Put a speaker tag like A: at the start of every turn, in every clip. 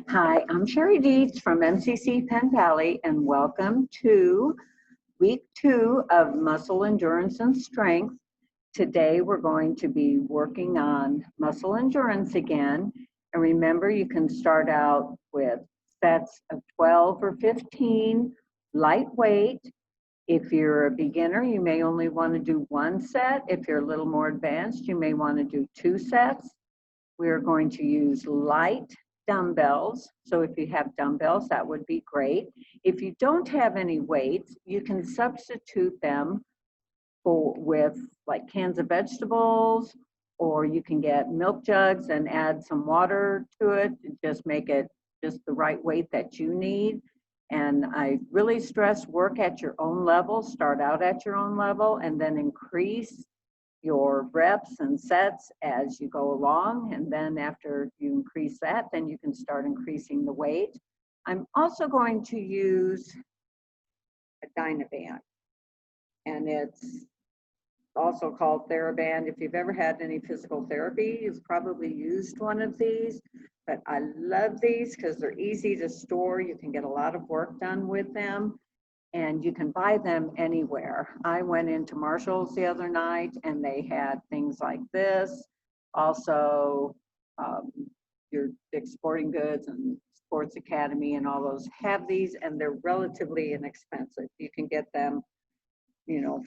A: Hi, I'm Sherry Dietz from MCC Penn Valley, and welcome to week 2 of Muscle Endurance and Strength. Today, we're going to be working on muscle endurance again. And remember, you can start out with sets of 12 or 15, lightweight. If you're a beginner, you may only want to do one set. If you're a little more advanced, you may want to do 2 sets. We're going to use light dumbbells. So if you have dumbbells, that would be great. If you don't have any weights, you can substitute them with like cans of vegetables, or you can get milk jugs and add some water to it and just make it just the right weight that you need. And I really stress work at your own level, start out at your own level, and then increase your reps and sets as you go along. And then after you increase that, then you can start increasing the weight. I'm also going to use a Dynaband, and it's also called TheraBand. If you've ever had any physical therapy, you've probably used one of these, but I love these because they're easy to store. You can get a lot of work done with them, and you can buy them anywhere. I went into Marshall's the other night and they had things like this. Also, your Dick's Sporting Goods and Sports Academy and all those have these, and they're relatively inexpensive. You can get them,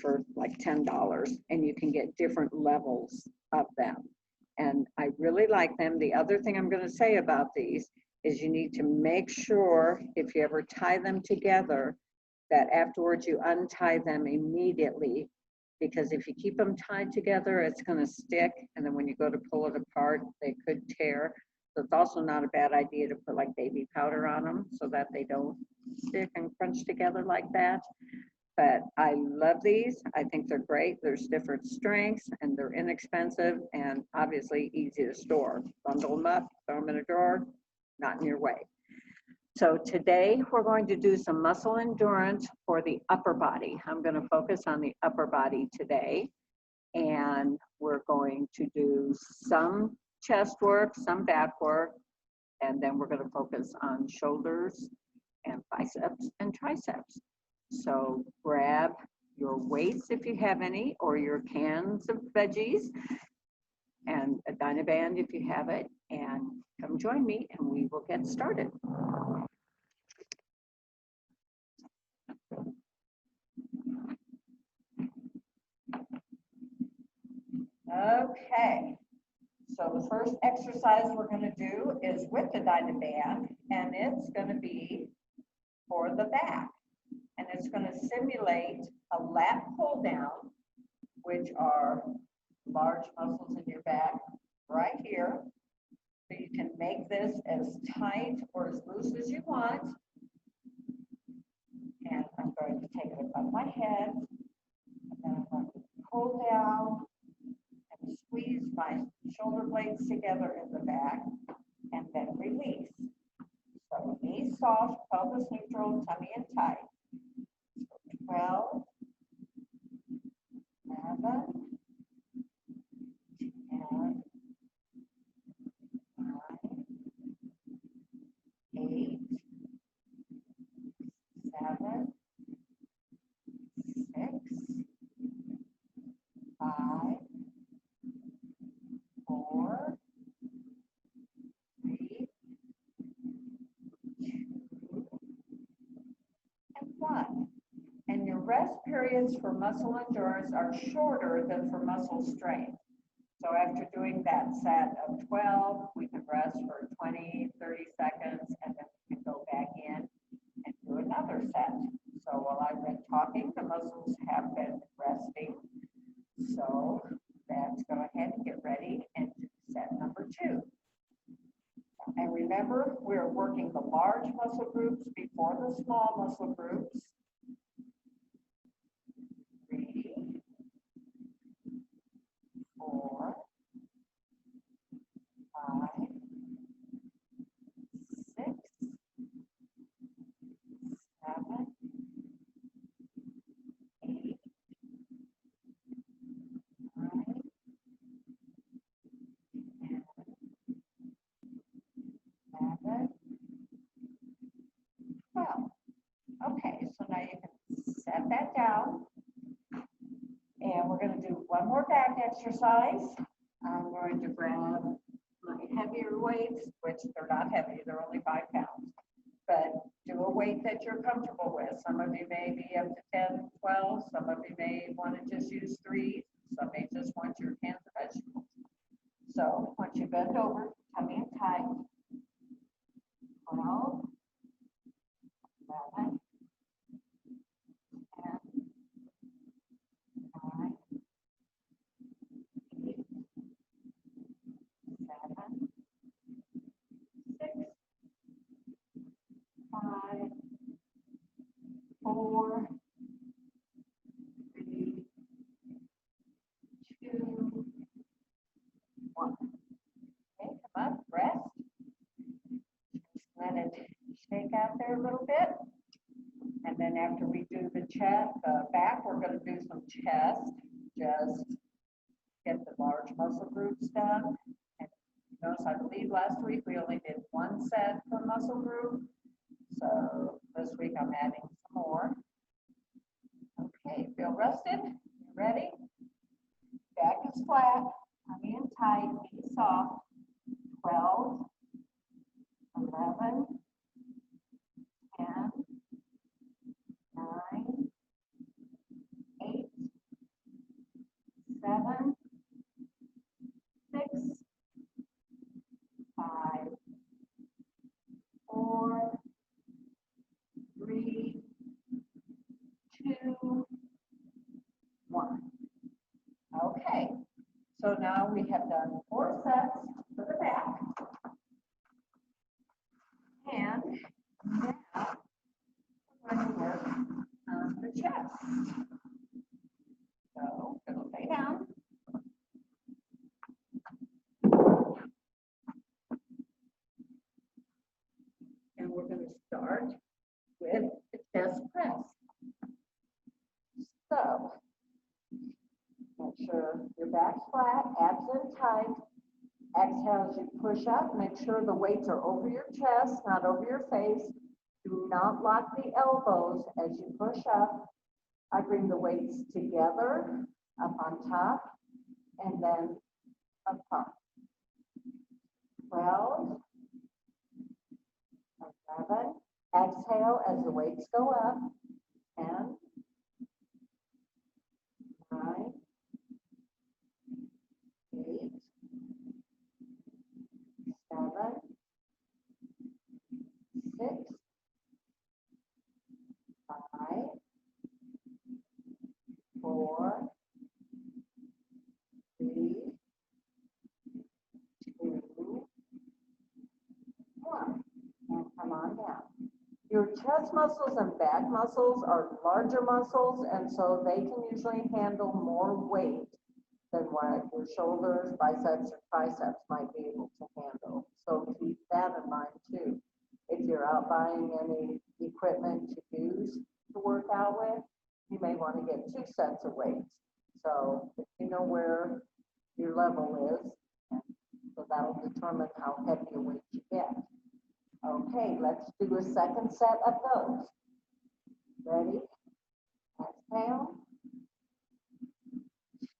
A: for like $10, and you can get different levels of them. And I really like them. The other thing I'm going to say about these is you need to make sure if you ever tie them together that afterwards you untie them immediately, because if you keep them tied together, it's going to stick, and then when you go to pull it apart, they could tear. So it's also not a bad idea to put like baby powder on them so that they don't stick and crunch together like that. But I love these. I think they're great. There's different strengths and they're inexpensive and obviously easy to store. Bundle them up, throw them in a drawer, not in your way. So today we're going to do some muscle endurance for the upper body. I'm going to focus on the upper body today, and we're going to do some chest work, some back work, and then we're going to focus on shoulders and biceps and triceps. So grab your weights if you have any, or your cans of veggies, and a Dynaband if you have it, and come join me and we will get started. Okay, so the first exercise we're going to do is with the Dynaband, and it's going to be for the back, and it's going to simulate a lat pull down, which are large muscles in your back right here. So you can make this as tight or as loose as you want. And I'm going to take it above my head, and then I'm going to pull down and squeeze my shoulder blades together in the back, and then release. So knees soft, pelvis neutral, tummy in tight. So 12, 11, 10, 9, 8, 7, 6, 5, 4, 3, 2, and 1. And your rest periods for muscle endurance are shorter than for muscle strength. So after doing that set of 12, we can rest for 20, 30 seconds, and then we can go back in and do another set. So while I've been talking, the muscles have been resting. So let's go ahead and get ready and do set number 2. And remember, we're working the large muscle groups before the small muscle groups. 3, 4, 5, 6, 7, 8, 9, 10, 11, back down. And we're going to do one more back exercise. I'm going to grab my heavier weights, which they're not heavy, they're only 5 pounds. But do a weight that you're comfortable with. Some of you may be up to 10, 12. Some of you may want to just use 3. Some may just want your cans of vegetables. So once you bend over, tummy in tight. 12, 11, 10, 9, 8, 7, 6, 5, 4, 3, 2, 1. Okay, come up, rest. Just let it shake out there a little bit. And then after we do the chest, back, we're going to do some chest. Just get the large muscle groups done. And notice, I believe last week we only did 1 set per muscle group. So this week I'm adding some more. Okay, feel rested? You ready? Back is flat, tummy in tight, feet soft. 12, 11, 10, 9, 8, 7, 6, 5, 4, 3, 2, 1. Okay, so now we have done 4 sets for the back. And now we're going to work on the chest. So we're going to lay down. And we're going to start with the chest press. So make sure your back's flat, abs in tight. Exhale as you push up. Make sure the weights are over your chest, not over your face. Do not lock the elbows as you push up. I bring the weights together, up on top, and then up top. 12, 11. Exhale as the weights go up. 10, 9, 8, 7, 6, 5, 4, 3, 2, 1. And come on down. Your chest muscles and back muscles are larger muscles, and so they can usually handle more weight than what your shoulders, biceps, or triceps might be able to handle. So keep that in mind too. If you're out buying any equipment to use to work out with, you may want to get 2 sets of weights. So if you know where your level is, so that'll determine how heavy a weight you get. Okay, let's do a second set of those. Ready? Exhale.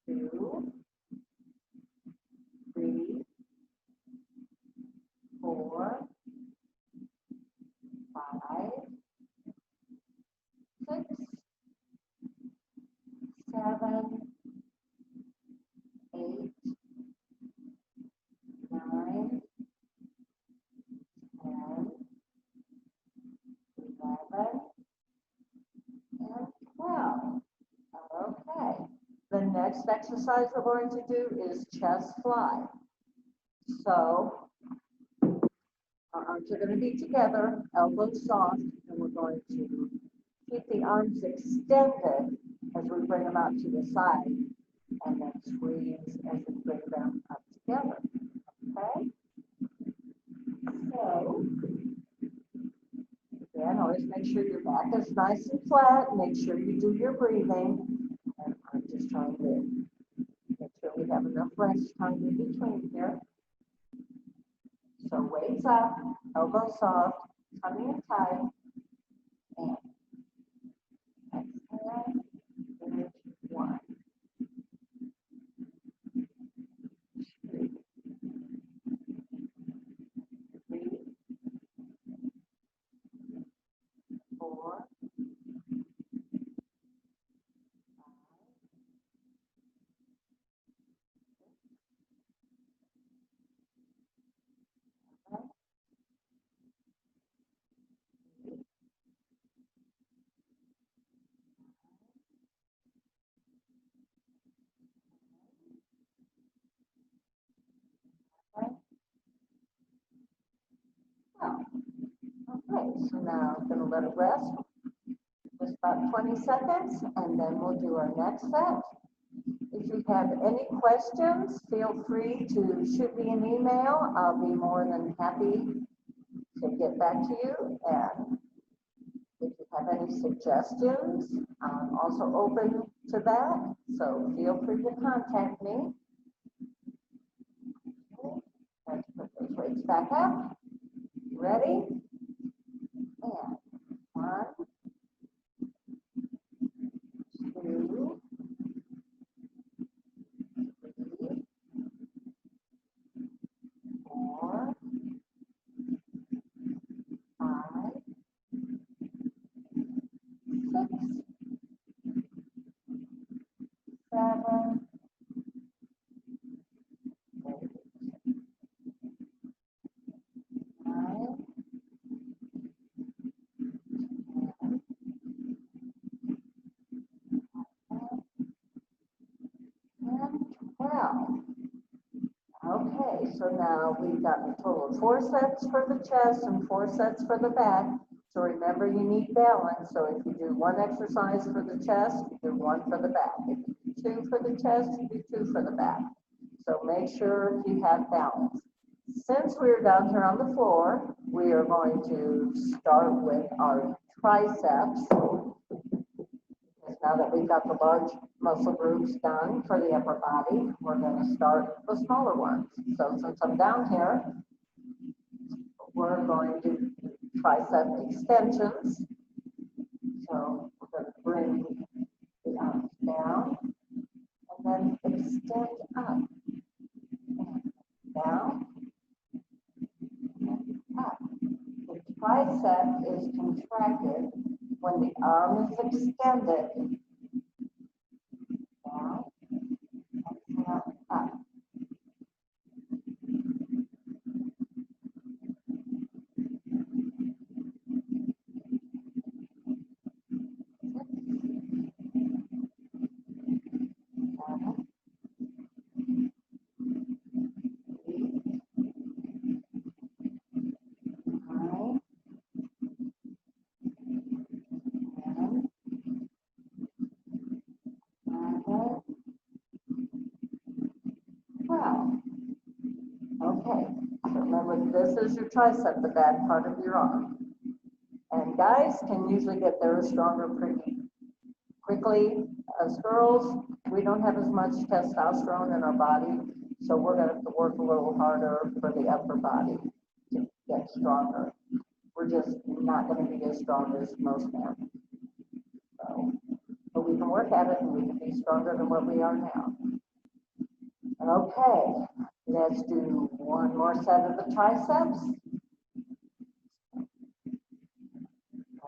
A: 2, 3, 4, 5, 6, 7, 8, 9, 10, 11, and 12. Okay. The next exercise we're going to do is chest fly. So our arms are going to be together, elbows soft, and we're going to keep the arms extended as we bring them out to the side, and then squeeze as we bring them up together. Okay? So, again, always make sure your back is nice and flat. Make sure you do your breathing. And I'm just trying to make sure we have enough rest time in between here. So weights up, elbows soft, tummy in tight, and exhale. 4, 5, 12. Okay, so now I'm going to let it rest just about 20 seconds, and then we'll do our next set. If you have any questions, feel free to shoot me an email. I'll be more than happy to get back to you. And if you have any suggestions, I'm also open to that. So feel free to contact me. Okay, let's put those weights back up. Ready? And 1, 2, 3, 4, 5, 6, 7, 8, 9, 10, 11, 12. Okay, so now we've got a total of 4 sets for the chest and 4 sets for the back. So remember, you need balance. So if you do 1 exercise for the chest, you do 1 for the back. If you do 2 for the chest, you do 2 for the back. So make sure you have balance. Since we're down here on the floor, we are going to start with our triceps. Because now that we've got the large muscle groups done for the upper body, we're going to start the smaller ones. So since I'm down here, we're going to do tricep extensions. So we're going to bring the arms down and then extend up and down and up. The tricep is contracted when the arm is extended down, exhale, up. Wow. Okay, so remember, this is your tricep, the back part of your arm. And guys can usually get theirs stronger pretty quickly. As girls, we don't have as much testosterone in our body, so we're going to have to work a little harder for the upper body to get stronger. We're just not going to be as strong as most men. So, but we can work at it and we can be stronger than what we are now. Okay, let's do 1 more set of the triceps.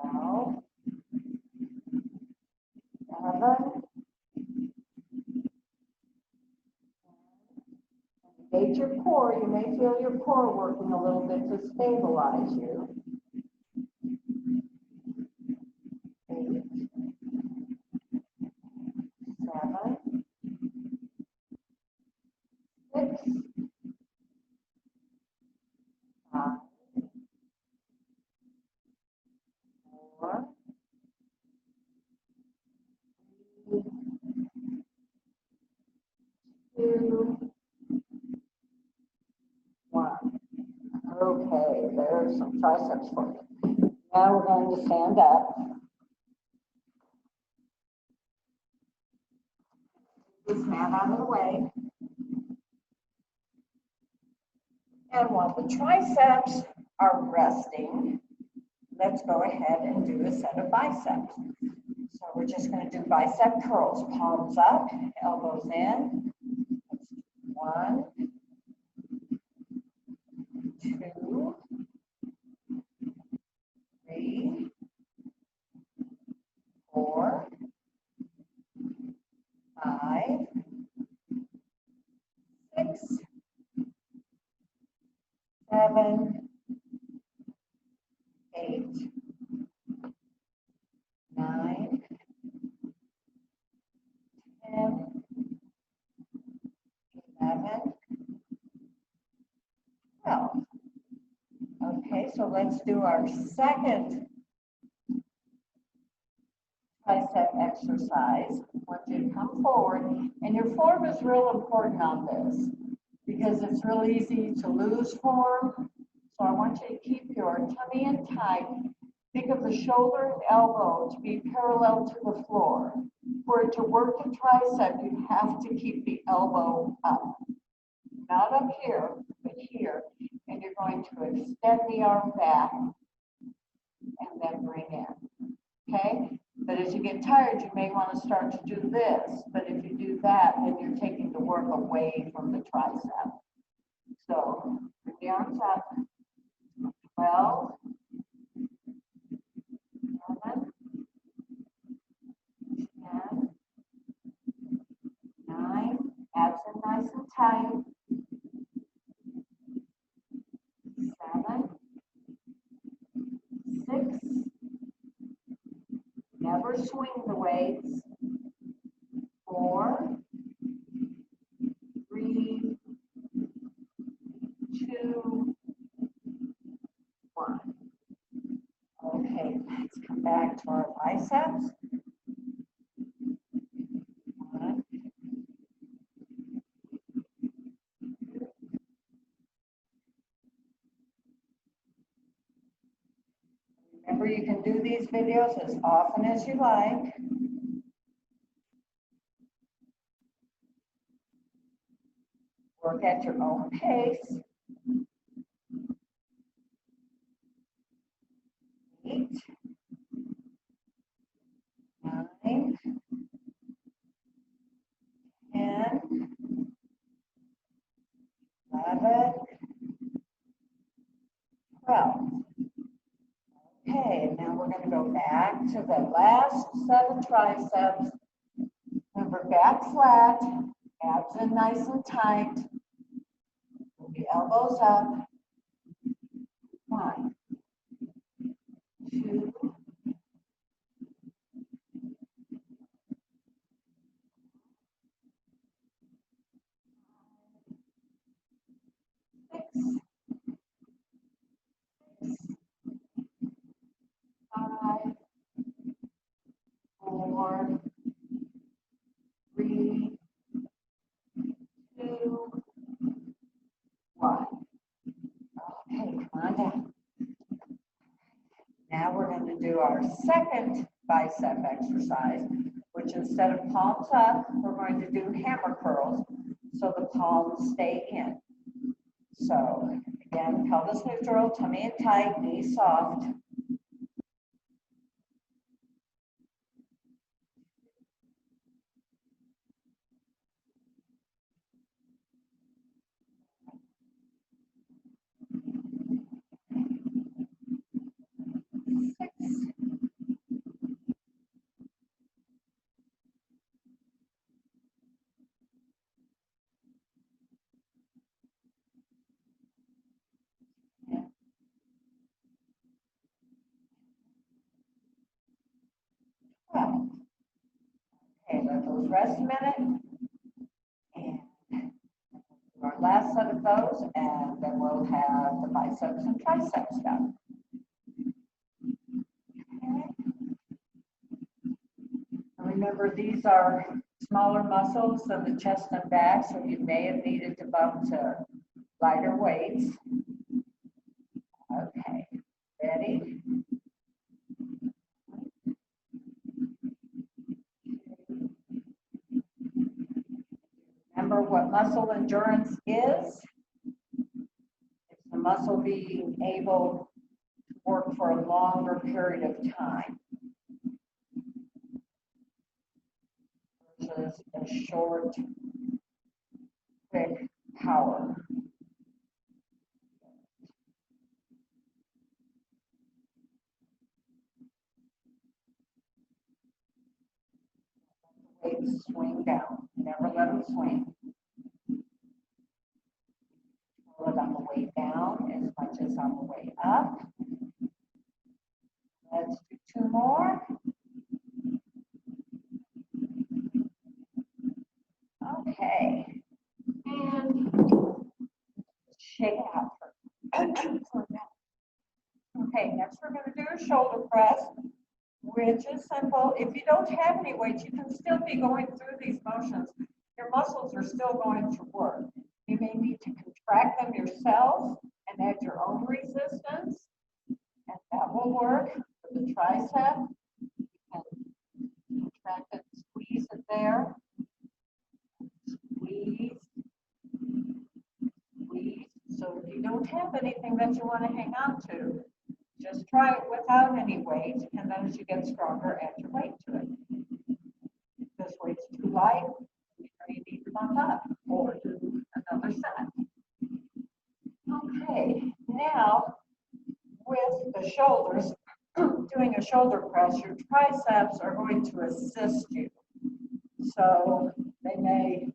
A: 12, 11, engage your core. You may feel your core working a little bit to stabilize you. 8, 7, 6, 5, 4, 3, 2, 1. Okay, there's some triceps for you. Now we're going to stand up. This mat out of the way. And while the triceps are resting, let's go ahead and do a set of biceps. So we're just going to do bicep curls. Palms up, elbows in. 1, 2, 3, 7, 8, 9, 10, 11, 12. Okay, so let's do our second tricep exercise. I want you to come forward, and your form is real important on this because it's real easy to lose form. So I want you to keep your tummy in tight. Think of the shoulder and elbow to be parallel to the floor. For it to work the tricep, you have to keep the elbow up. Not up here, but here. And you're going to extend the arm back and then bring in. Okay? But as you get tired, you may want to start to do this. But if you do that, then you're taking the work away from the tricep. So bring the arms up. 12, 11, 10, 9, abs in nice and tight. 7, 6, never swing the weights. 4, 3, 2, 1. Okay, let's come back to our biceps. 1, remember, you can do these videos as often as you like. Work at your own pace. 8, 9, 10, 11, 12. Okay, and now we're going to go back to the last set of triceps. Remember, back flat, abs in nice and tight. Move the elbows up. 1, 2, 6, 5, 4, 3, 2, 1. Okay, come on down. Now we're going to do our second bicep exercise, which instead of palms up, we're going to do hammer curls so the palms stay in. So again, pelvis neutral, tummy in tight, knees soft. Well, okay, let those rest a minute. And our last set of those, and then we'll have the biceps and triceps done. Okay. Remember, these are smaller muscles than the chest and back, so you may have needed to bump to lighter weights. Okay, ready? Remember what muscle endurance is? It's the muscle being able to work for a longer period of time versus a short, quick power. Weights swing down. Never let them swing. Pull it on the way down as much stretches on the way up. Let's do 2 more. Okay. And shake out for a minute. Okay, next we're going to do a shoulder press, which is simple. If you don't have any weights, you can still be going through these motions. Your muscles are still going to work. You may need to contract them yourself and add your own resistance, and that will work for the tricep. You can contract it, squeeze it there. Squeeze, squeeze. So if you don't have anything that you want to hang on to, just try it without any weight, and then as you get stronger, add your weight to it. If this weight's too light, you need to bump up or do another set. Okay, now with the shoulders, doing a shoulder press, your triceps are going to assist you. So they may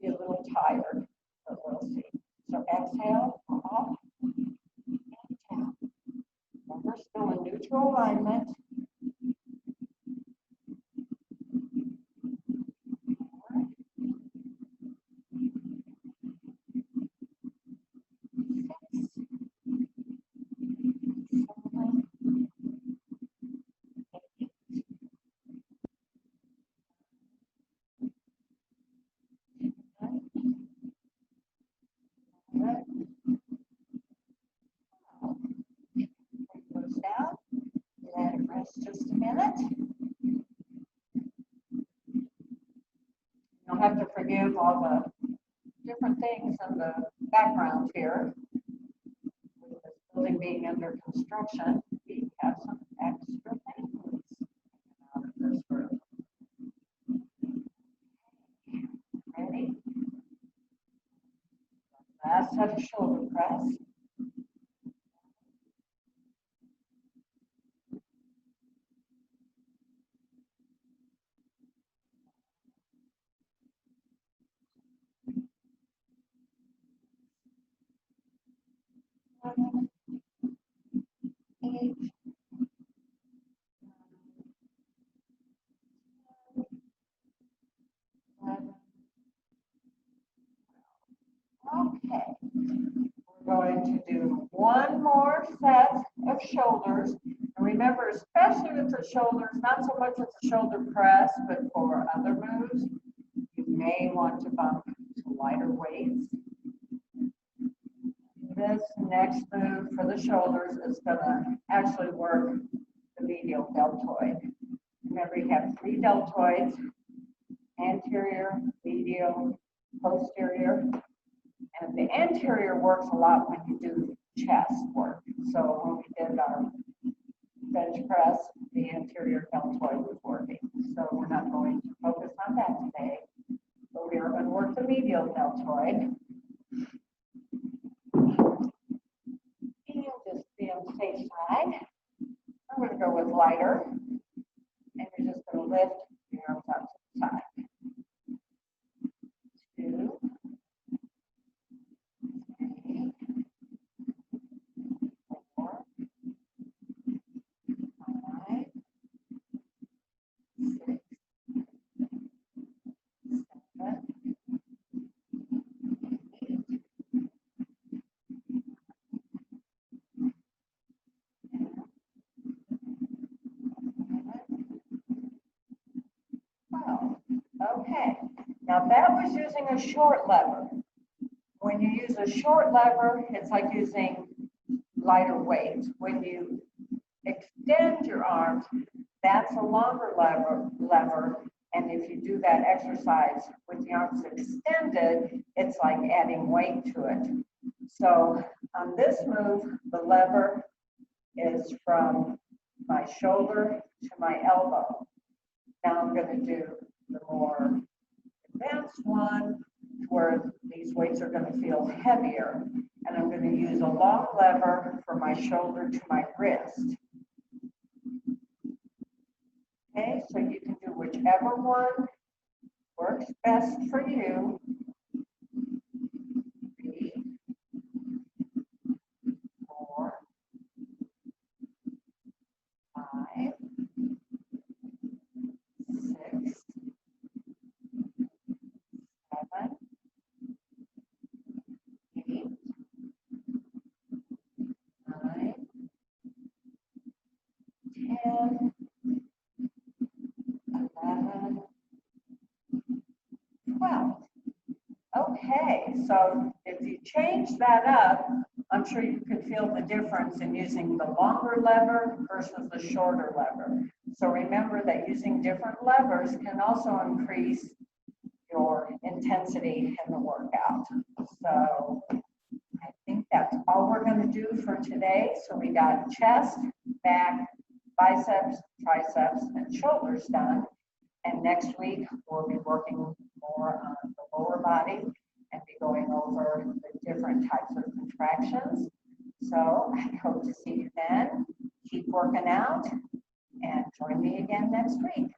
A: be a little tired, but we'll see. So exhale, up, and down. Remember, still in neutral alignment. Down. Let it rest just a minute. You'll have to forgive all the different things in the background here. With this building being under construction, we have some extra things out of this room. Ready? Last set of shoulder press. Okay, we're going to do one more set of shoulders. And remember, especially with the shoulders, not so much with the shoulder press, but for other moves, you may want to bump to lighter weights. This next move for the shoulders is going to actually work the medial deltoid. Remember, you have 3 deltoids: anterior, medial, posterior. And the anterior works a lot when you do chest work. So when we did our bench press, the anterior deltoid was working. So we're not going to focus on that today, but we are going to work the medial deltoid. And just be on the safe side. I'm going to go with lighter. And you're just going to lift your arms out to the side. 2, 3, 4, 5, 6, 7, 8, 12. Okay, now that was using a short lever. When you use a short lever, it's like using lighter weights. When you extend your arms, that's a longer lever. And if you do that exercise with the arms extended, it's like adding weight to it. So on this move, the lever is from my shoulder to my elbow. Now I'm going to do the more advanced one where these weights are going to feel heavier. And I'm going to use a long lever from my shoulder to my wrist. Okay, so you can do whichever one works best for you. 3, So if you change that up, I'm sure you could feel the difference in using the longer lever versus the shorter lever. So remember that using different levers can also increase your intensity in the workout. So I think that's all we're going to do for today. So we got chest, back, biceps, triceps, and shoulders done. And next week, we'll be working more on the lower body and be going over the different types of contractions. So I hope to see you then. Keep working out and join me again next week.